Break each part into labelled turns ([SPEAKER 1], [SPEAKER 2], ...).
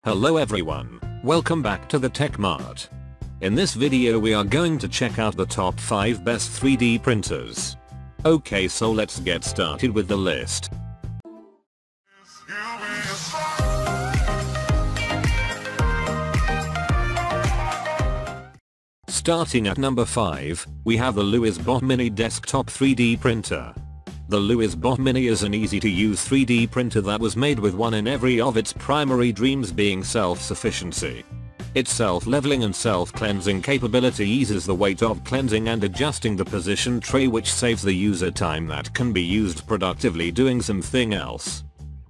[SPEAKER 1] Hello everyone, welcome back to the Tech Mart. In this video we are going to check out the top 5 best 3D printers. Okay, so let's get started with the list. Starting at number 5, we have the LuIzBot Mini Desktop 3D Printer. The LuIzBot Mini is an easy-to-use 3D printer that was made with one in every of its primary dreams being self-sufficiency. Its self-leveling and self-cleansing capability eases the weight of cleansing and adjusting the position tray, which saves the user time that can be used productively doing something else.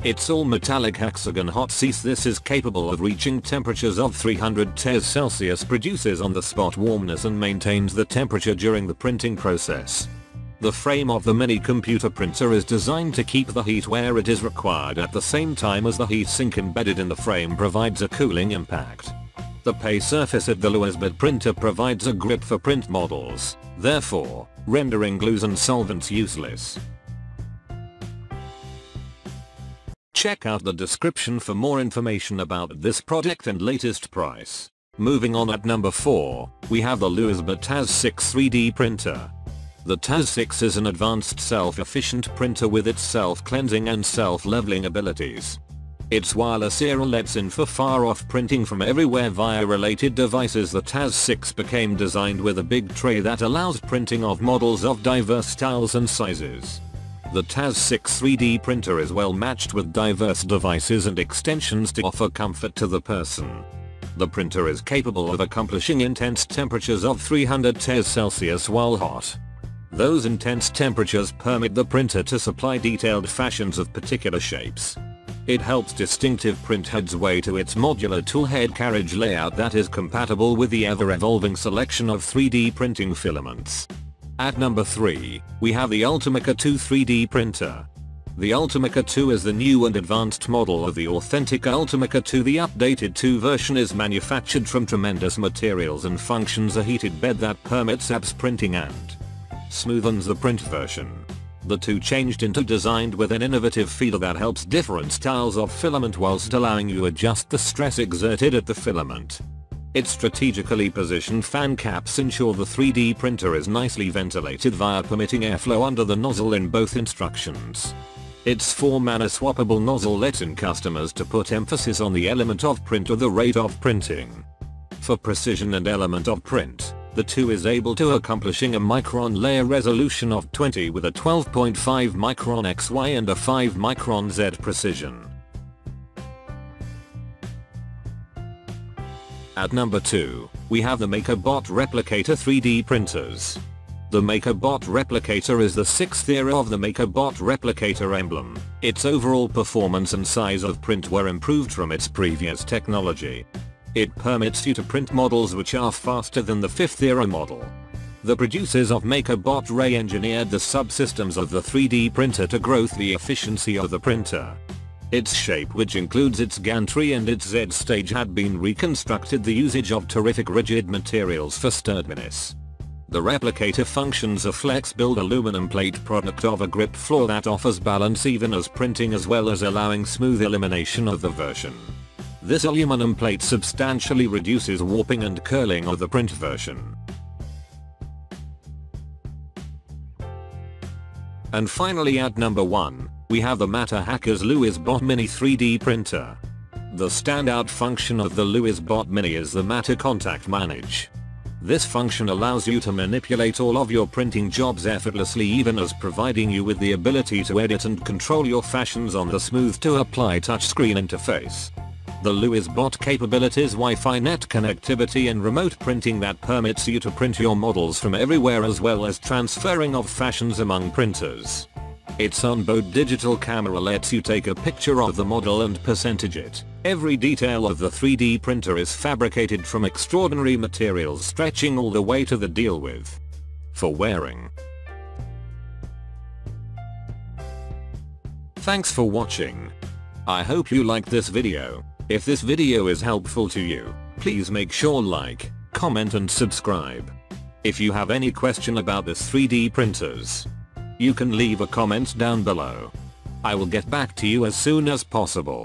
[SPEAKER 1] Its all-metallic hexagon hot seat this is capable of reaching temperatures of 300 degrees Celsius, produces on-the-spot warmness and maintains the temperature during the printing process. The frame of the mini computer printer is designed to keep the heat where it is required at the same time as the heat sink embedded in the frame provides a cooling impact. The pay surface at the LuIzBot printer provides a grip for print models, therefore, rendering glues and solvents useless. Check out the description for more information about this product and latest price. Moving on at number 4, we have the LuIzBot TAZ 6 3D printer. The TAZ 6 is an advanced self-efficient printer with its self-cleansing and self-leveling abilities. Its wireless era lets in for far-off printing from everywhere via related devices. The TAZ 6 became designed with a big tray that allows printing of models of diverse styles and sizes. The TAZ 6 3D printer is well matched with diverse devices and extensions to offer comfort to the person. The printer is capable of accomplishing intense temperatures of 300 degrees Celsius while hot. Those intense temperatures permit the printer to supply detailed fashions of particular shapes. It helps distinctive print heads way to its modular toolhead carriage layout that is compatible with the ever-evolving selection of 3D printing filaments. At number 3, we have the Ultimaker 2 3D printer. The Ultimaker 2 is the new and advanced model of the authentic Ultimaker 2. The updated 2 version is manufactured from tremendous materials and functions a heated bed that permits apps printing and smoothens the print version. The 2 changed into designed with an innovative feeder that helps different styles of filament whilst allowing you adjust the stress exerted at the filament. Its strategically positioned fan caps ensure the 3D printer is nicely ventilated via permitting airflow under the nozzle in both instructions. Its 4-manner swappable nozzle lets in customers to put emphasis on the element of print or the rate of printing. For precision and element of print, the 2 is able to accomplishing a micron layer resolution of 20 with a 12.5 micron XY and a 5 micron Z precision. At number 2, we have the MakerBot Replicator 3D printers. The MakerBot Replicator is the 6th era of the MakerBot Replicator emblem. Its overall performance and size of print were improved from its previous technology. It permits you to print models which are faster than the 5th era model. The producers of MakerBot re-engineered the subsystems of the 3D printer to grow the efficiency of the printer. Its shape, which includes its gantry and its Z stage, had been reconstructed the usage of terrific rigid materials for sturdiness. The Replicator functions a flex-build aluminum plate product of a grip floor that offers balance even as printing as well as allowing smooth elimination of the version. This aluminum plate substantially reduces warping and curling of the print version. And finally at number 1, we have the MatterHackers LuIzBot Mini 3D printer. The standout function of the LuIzBot Mini is the Matter Contact Manage. This function allows you to manipulate all of your printing jobs effortlessly, even as providing you with the ability to edit and control your fashions on the smooth to apply touchscreen interface. The LuIzBot capabilities Wi-Fi net connectivity and remote printing that permits you to print your models from everywhere as well as transferring of fashions among printers. Its onboard digital camera lets you take a picture of the model and percentage it. Every detail of the 3D printer is fabricated from extraordinary materials stretching all the way to the deal with for wearing. Thanks for watching. I hope you liked this video. If this video is helpful to you, please make sure like, comment and subscribe. If you have any question about this 3D printers, you can leave a comment down below. I will get back to you as soon as possible.